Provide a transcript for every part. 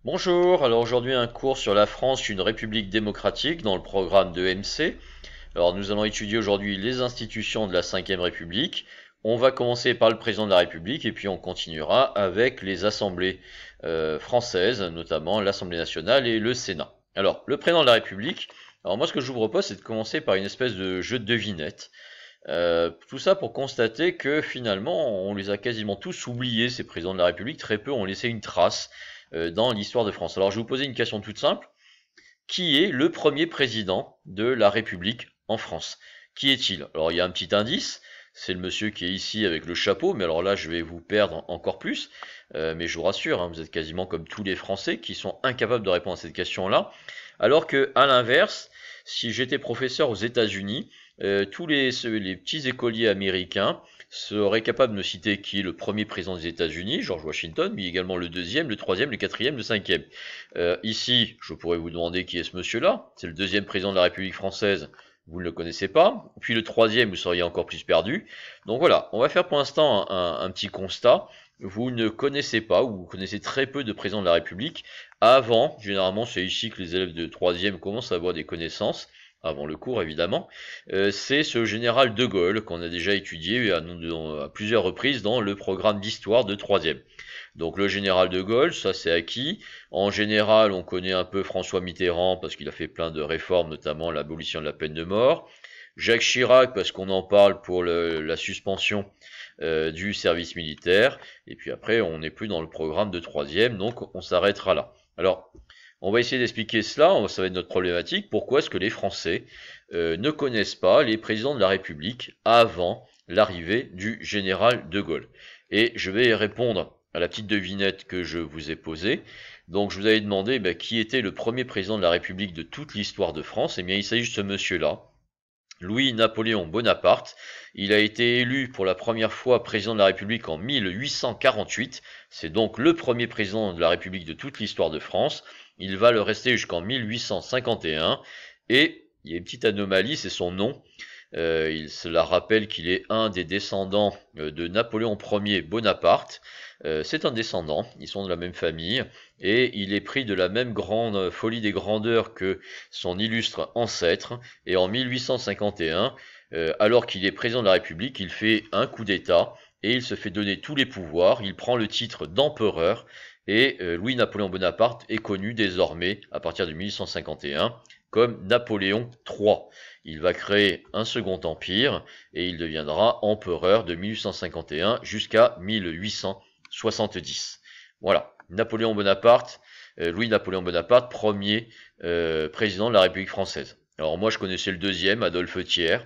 Bonjour, alors aujourd'hui un cours sur la France, une république démocratique dans le programme de MC. Alors nous allons étudier aujourd'hui les institutions de la Cinquième République. On va commencer par le président de la République et puis on continuera avec les assemblées françaises, notamment l'Assemblée nationale et le Sénat. Alors le président de la République, alors moi ce que je vous propose c'est de commencer par une espèce de jeu de devinette. Tout ça pour constater que finalement on les a quasiment tous oubliés, ces présidents de la République, très peu ont laissé une trace dans l'histoire de France. Alors je vais vous poser une question toute simple. Qui est le premier président de la République en France? Qui est-il? Alors il y a un petit indice, c'est le monsieur qui est ici avec le chapeau, mais alors là je vais vous perdre encore plus. Mais je vous rassure, hein, vous êtes quasiment comme tous les Français qui sont incapables de répondre à cette question-là. Alors que, à l'inverse, si j'étais professeur aux États-Unis, tous les petits écoliers américains seraient capables de me citer qui est le premier président des États-Unis, George Washington, mais également le deuxième, le troisième, le quatrième, le cinquième. Ici, je pourrais vous demander qui est ce monsieur-là. C'est le deuxième président de la République française. Vous ne le connaissez pas. Puis le troisième, vous seriez encore plus perdu. Donc voilà, on va faire pour l'instant un petit constat. Vous ne connaissez pas, ou vous connaissez très peu de présidents de la République. Avant, généralement, c'est ici que les élèves de troisième commencent à avoir des connaissances avant le cours évidemment, c'est ce général de Gaulle qu'on a déjà étudié à plusieurs reprises dans le programme d'histoire de troisième. Donc le général de Gaulle, ça c'est acquis. En général, on connaît un peu François Mitterrand parce qu'il a fait plein de réformes, notamment l'abolition de la peine de mort. Jacques Chirac parce qu'on en parle pour la suspension du service militaire. Et puis après, on n'est plus dans le programme de troisième, donc on s'arrêtera là. Alors, on va essayer d'expliquer cela, ça va être notre problématique. Pourquoi est-ce que les Français ne connaissent pas les présidents de la République avant l'arrivée du général de Gaulle? Et je vais répondre à la petite devinette que je vous ai posée. Donc je vous avais demandé qui était le premier président de la République de toute l'histoire de France. Eh bien il s'agit de ce monsieur-là, Louis-Napoléon Bonaparte. Il a été élu pour la première fois président de la République en 1848. C'est donc le premier président de la République de toute l'histoire de France. Il va le rester jusqu'en 1851. Et il y a une petite anomalie, c'est son nom. Cela rappelle qu'il est un des descendants de Napoléon Ier Bonaparte. C'est un descendant, ils sont de la même famille, et il est pris de la même grande folie des grandeurs que son illustre ancêtre, et en 1851, alors qu'il est président de la République, il fait un coup d'État, et il se fait donner tous les pouvoirs, il prend le titre d'empereur, et Louis-Napoléon Bonaparte est connu désormais, à partir de 1851, comme Napoléon III. Il va créer un second empire, et il deviendra empereur de 1851 jusqu'à 1870. Voilà, Napoléon Bonaparte, Louis-Napoléon Bonaparte, premier président de la République française. Alors moi je connaissais le deuxième, Adolphe Thiers,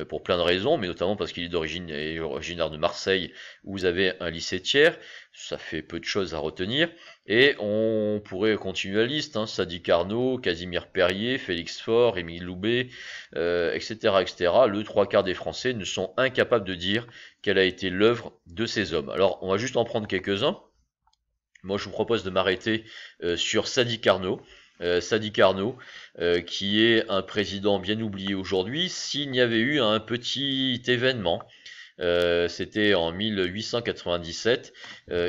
pour plein de raisons, mais notamment parce qu'il est originaire de Marseille, où vous avez un lycée Thiers, ça fait peu de choses à retenir, et on pourrait continuer la liste, hein, Sadi Carnot, Casimir Perrier, Félix Faure, Émile Loubet, etc., etc. Le trois quarts des Français ne sont incapables de dire quelle a été l'œuvre de ces hommes. Alors on va juste en prendre quelques-uns. Moi, je vous propose de m'arrêter sur Sadi Carnot. Sadi Carnot, qui est un président bien oublié aujourd'hui, s'il n'y avait eu un petit événement, c'était en 1897,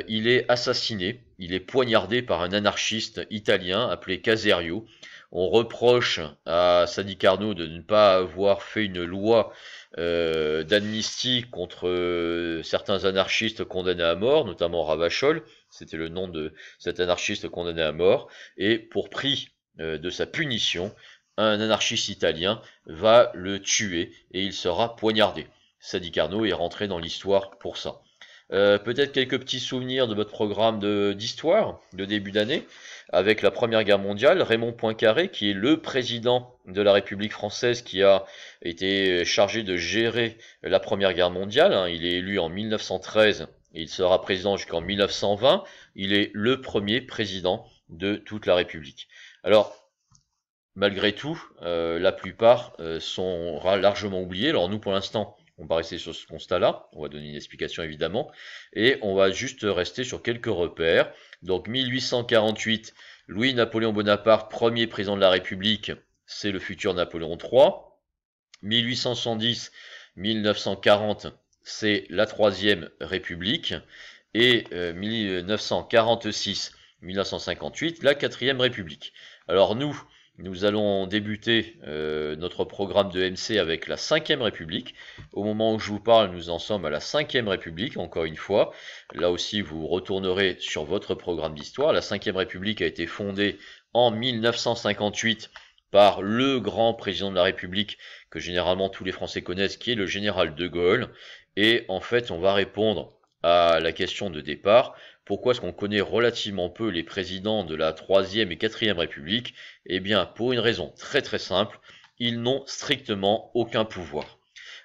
il est assassiné, il est poignardé par un anarchiste italien appelé Caserio. On reproche à Sadi Carnot de ne pas avoir fait une loi d'amnistie contre certains anarchistes condamnés à mort, notamment Ravachol, c'était le nom de cet anarchiste condamné à mort, et pour prix de sa punition, un anarchiste italien va le tuer et il sera poignardé. Sadi Carnot est rentré dans l'histoire pour ça. Peut-être quelques petits souvenirs de votre programme d'histoire de début d'année, avec la Première Guerre mondiale, Raymond Poincaré, qui est le président de la République française qui a été chargé de gérer la Première Guerre mondiale. Hein. Il est élu en 1913 et il sera président jusqu'en 1920. Il est le premier président de toute la République. Alors, malgré tout, la plupart sont largement oubliés. Alors nous, pour l'instant, on va rester sur ce constat-là, on va donner une explication évidemment, et on va juste rester sur quelques repères. Donc 1848, Louis-Napoléon Bonaparte, premier président de la République, c'est le futur Napoléon III. 1870-1940, c'est la Troisième République. Et 1946, 1958, la 4e République. Alors nous allons débuter notre programme de MC avec la 5e République. Au moment où je vous parle, nous en sommes à la 5e République, encore une fois. Là aussi, vous retournerez sur votre programme d'histoire. La 5e République a été fondée en 1958 par le grand président de la République que généralement tous les Français connaissent, qui est le général de Gaulle. Et en fait, on va répondre à la question de départ. Pourquoi est-ce qu'on connaît relativement peu les présidents de la 3e et 4e République? Eh bien, pour une raison très très simple, ils n'ont strictement aucun pouvoir.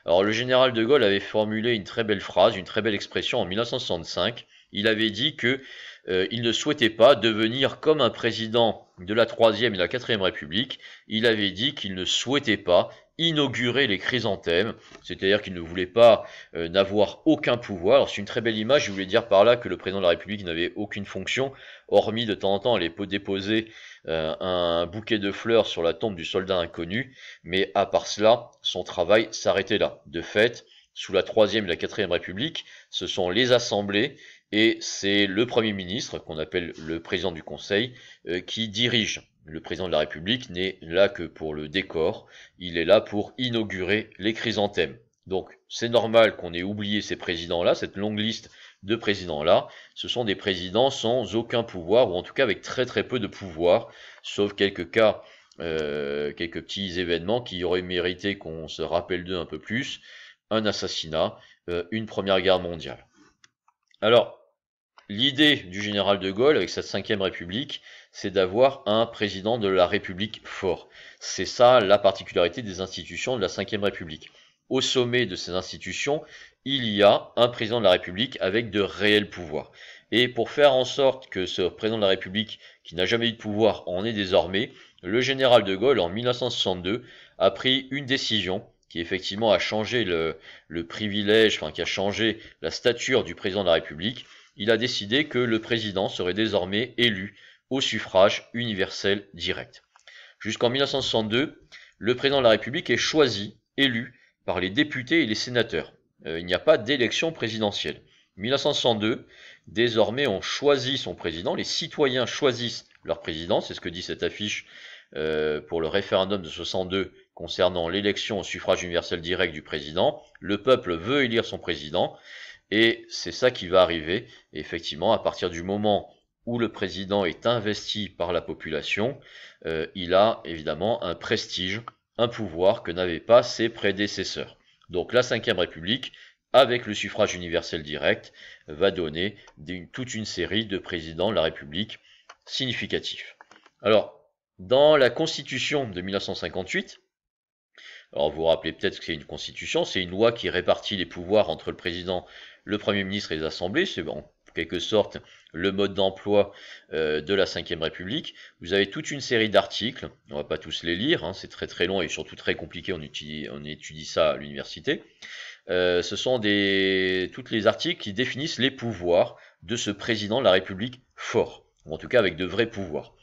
Alors, le général de Gaulle avait formulé une très belle phrase, une très belle expression en 1965. Il avait dit que il ne souhaitait pas devenir comme un président de la 3e et la 4e République. Il avait dit qu'il ne souhaitait pas inaugurer les chrysanthèmes, c'est-à-dire qu'il ne voulait pas n'avoir aucun pouvoir. Alors c'est une très belle image, je voulais dire par là que le président de la République n'avait aucune fonction, hormis de temps en temps aller déposer un bouquet de fleurs sur la tombe du soldat inconnu, mais à part cela, son travail s'arrêtait là. De fait, sous la 3e et la 4e République, ce sont les assemblées et c'est le Premier ministre, qu'on appelle le président du Conseil, qui dirige. Le président de la République n'est là que pour le décor, il est là pour inaugurer les chrysanthèmes. Donc c'est normal qu'on ait oublié ces présidents-là, cette longue liste de présidents-là. Ce sont des présidents sans aucun pouvoir, ou en tout cas avec très très peu de pouvoir, sauf quelques cas, quelques petits événements qui auraient mérité qu'on se rappelle d'eux un peu plus. Un assassinat, une première guerre mondiale. Alors, l'idée du général de Gaulle avec cette 5e République, c'est d'avoir un président de la République fort. C'est ça la particularité des institutions de la 5e République. Au sommet de ces institutions, il y a un président de la République avec de réels pouvoirs. Et pour faire en sorte que ce président de la République, qui n'a jamais eu de pouvoir, en ait désormais, le général de Gaulle, en 1962, a pris une décision qui effectivement a changé le privilège, enfin qui a changé la stature du président de la République. Il a décidé que le président serait désormais élu au suffrage universel direct. Jusqu'en 1962, le président de la République est choisi, élu par les députés et les sénateurs. Il n'y a pas d'élection présidentielle. 1962, désormais on choisit son président, les citoyens choisissent leur président, c'est ce que dit cette affiche pour le référendum de 62 concernant l'élection au suffrage universel direct du président. Le peuple veut élire son président, et c'est ça qui va arriver. Et effectivement, à partir du moment où le président est investi par la population, il a évidemment un prestige, un pouvoir que n'avaient pas ses prédécesseurs. Donc la 5e République, avec le suffrage universel direct, va donner toute une série de présidents de la République significatifs. Alors, dans la Constitution de 1958, alors vous vous rappelez peut-être que c'est une constitution, c'est une loi qui répartit les pouvoirs entre le président, le Premier ministre et les assemblées, c'est en quelque sorte le mode d'emploi de la 5e République. Vous avez toute une série d'articles, on va pas tous les lire, hein, c'est très très long et surtout très compliqué, on étudie ça à l'université. Ce sont tous les articles qui définissent les pouvoirs de ce président de la République fort, ou en tout cas avec de vrais pouvoirs.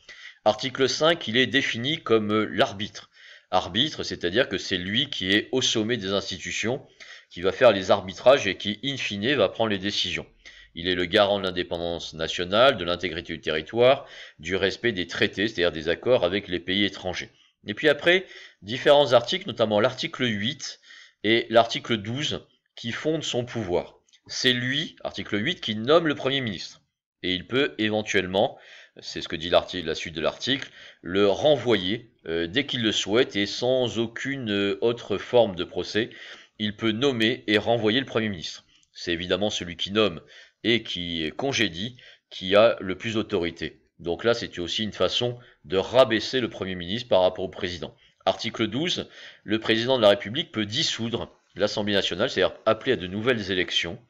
Article 5, il est défini comme l'arbitre. Arbitre, c'est-à-dire que c'est lui qui est au sommet des institutions, qui va faire les arbitrages et qui, in fine, va prendre les décisions. Il est le garant de l'indépendance nationale, de l'intégrité du territoire, du respect des traités, c'est-à-dire des accords avec les pays étrangers. Et puis après, différents articles, notamment l'article 8 et l'article 12, qui fondent son pouvoir. C'est lui, article 8, qui nomme le Premier ministre. Et il peut éventuellement, c'est ce que dit la suite de l'article, le renvoyer dès qu'il le souhaite et sans aucune autre forme de procès. Il peut nommer et renvoyer le Premier ministre. C'est évidemment celui qui nomme et qui congédie qui a le plus d'autorité. Donc là, c'est aussi une façon de rabaisser le Premier ministre par rapport au président. Article 12, le président de la République peut dissoudre l'Assemblée nationale, c'est-à-dire appeler à de nouvelles élections.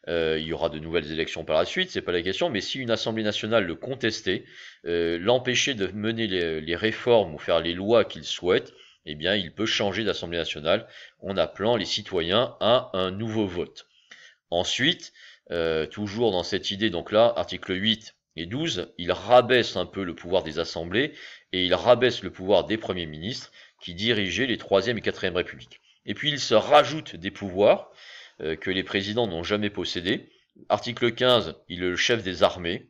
Il y aura de nouvelles élections par la suite, c'est pas la question, mais si une Assemblée nationale le contestait, l'empêchait de mener les réformes ou faire les lois qu'il souhaite, eh bien il peut changer d'Assemblée nationale en appelant les citoyens à un nouveau vote. Ensuite, toujours dans cette idée, donc là, article 8 et 12, il rabaisse un peu le pouvoir des assemblées et il rabaisse le pouvoir des premiers ministres qui dirigeaient les 3e et 4e Républiques. Et puis il se rajoute des pouvoirs que les présidents n'ont jamais possédés. Article 15, il est le chef des armées.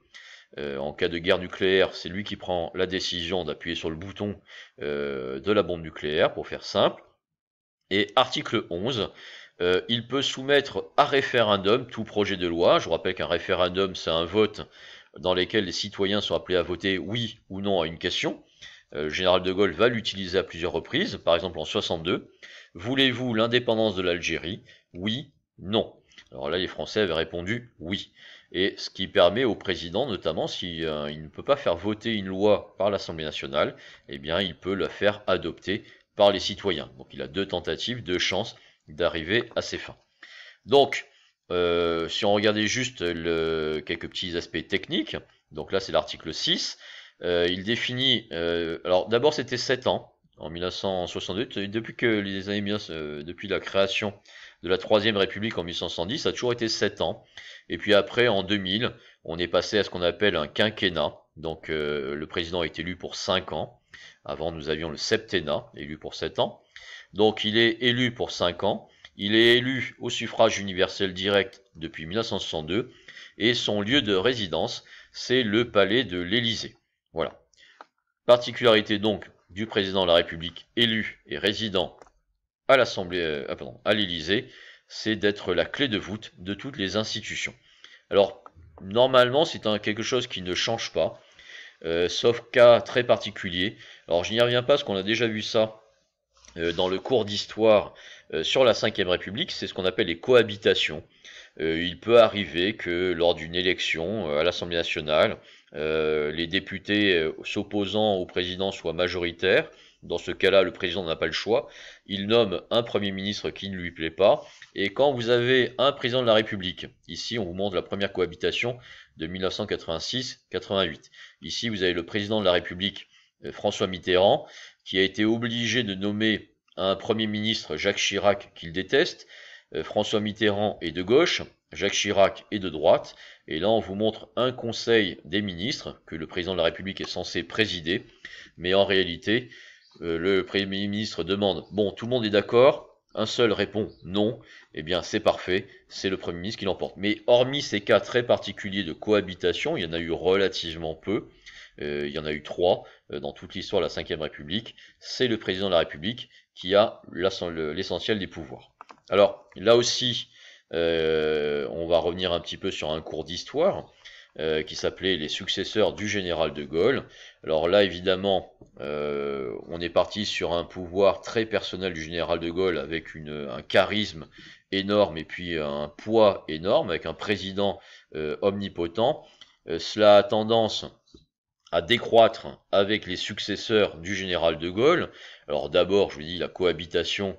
En cas de guerre nucléaire, c'est lui qui prend la décision d'appuyer sur le bouton de la bombe nucléaire, pour faire simple. Et article 11, il peut soumettre à référendum tout projet de loi. Je vous rappelle qu'un référendum, c'est un vote dans lequel les citoyens sont appelés à voter oui ou non à une question. Le général de Gaulle va l'utiliser à plusieurs reprises, par exemple en 62. Voulez-vous l'indépendance de l'Algérie? Oui, non. Alors là, les Français avaient répondu oui. Et ce qui permet au président, notamment, si il ne peut pas faire voter une loi par l'Assemblée nationale, eh bien, il peut la faire adopter par les citoyens. Donc il a 2 tentatives, 2 chances d'arriver à ses fins. Donc, si on regardait juste quelques petits aspects techniques, donc là c'est l'article 6, il définit, alors d'abord c'était 7 ans, en 1962, depuis que les années, depuis la création de la Troisième République en 1970, ça a toujours été 7 ans, et puis après en 2000, on est passé à ce qu'on appelle un quinquennat, donc le président est élu pour 5 ans, avant nous avions le septennat, élu pour 7 ans, donc il est élu pour 5 ans, il est élu au suffrage universel direct depuis 1962, et son lieu de résidence, c'est le palais de l'Élysée. Voilà. Particularité donc du président de la République élu et résident à l'Assemblée, à l'Élysée, c'est d'être la clé de voûte de toutes les institutions. Alors, normalement, c'est quelque chose qui ne change pas, sauf cas très particulier. Alors, je n'y reviens pas parce qu'on a déjà vu ça dans le cours d'histoire sur la Ve République, c'est ce qu'on appelle les cohabitations. Il peut arriver que lors d'une élection à l'Assemblée nationale, les députés s'opposant au président soient majoritaires. Dans ce cas-là, le président n'a pas le choix. Il nomme un Premier ministre qui ne lui plaît pas. Et quand vous avez un président de la République, ici on vous montre la première cohabitation de 1986-88. Ici vous avez le président de la République, François Mitterrand, qui a été obligé de nommer un Premier ministre, Jacques Chirac, qu'il déteste. François Mitterrand est de gauche, Jacques Chirac est de droite, et là on vous montre un conseil des ministres que le président de la République est censé présider, mais en réalité, le Premier ministre demande « Bon, tout le monde est d'accord ?» Un seul répond « Non », eh bien c'est parfait, c'est le Premier ministre qui l'emporte. Mais hormis ces cas très particuliers de cohabitation, il y en a eu relativement peu, il y en a eu 3 dans toute l'histoire de la Ve République, c'est le président de la République qui a l'essentiel des pouvoirs. Alors là aussi, on va revenir un petit peu sur un cours d'histoire qui s'appelait les successeurs du général de Gaulle. Alors là évidemment, on est parti sur un pouvoir très personnel du général de Gaulle avec un charisme énorme et puis un poids énorme avec un président omnipotent. Cela a tendance à décroître avec les successeurs du général de Gaulle. Alors d'abord, je vous dis, la cohabitation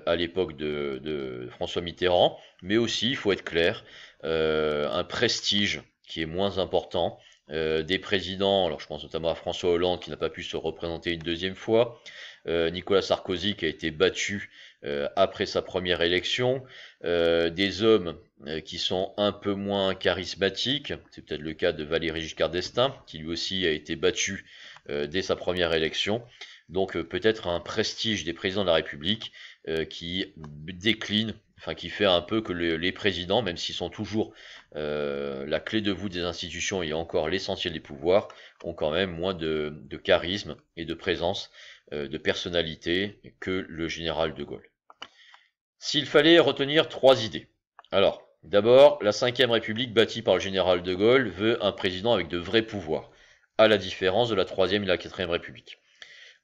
à l'époque de François Mitterrand, mais aussi, il faut être clair, un prestige qui est moins important, des présidents, alors je pense notamment à François Hollande qui n'a pas pu se représenter une deuxième fois, Nicolas Sarkozy qui a été battu après sa première élection, des hommes qui sont un peu moins charismatiques, c'est peut-être le cas de Valéry Giscard d'Estaing, qui lui aussi a été battu dès sa première élection, donc peut-être un prestige des présidents de la République qui décline, enfin qui fait un peu que les présidents, même s'ils sont toujours la clé de voûte des institutions et encore l'essentiel des pouvoirs, ont quand même moins de charisme et de présence, de personnalité que le général de Gaulle. S'il fallait retenir 3 idées. Alors, d'abord, la Ve République bâtie par le général de Gaulle veut un président avec de vrais pouvoirs, à la différence de la Troisième et la Quatrième République.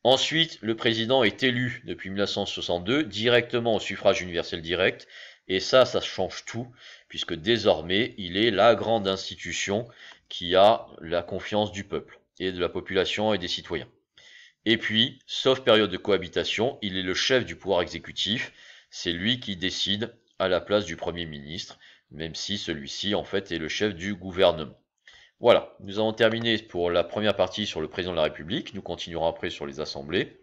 Ensuite, le président est élu depuis 1962 directement au suffrage universel direct, et ça change tout, puisque désormais, il est la grande institution qui a la confiance du peuple, et de la population et des citoyens. Et puis, sauf période de cohabitation, il est le chef du pouvoir exécutif, c'est lui qui décide à la place du Premier ministre, même si celui-ci, en fait, est le chef du gouvernement. Voilà, nous avons terminé pour la première partie sur le président de la République, nous continuerons après sur les assemblées.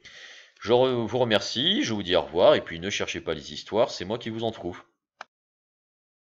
Je vous remercie, je vous dis au revoir, et puis ne cherchez pas les histoires, c'est moi qui vous en trouve.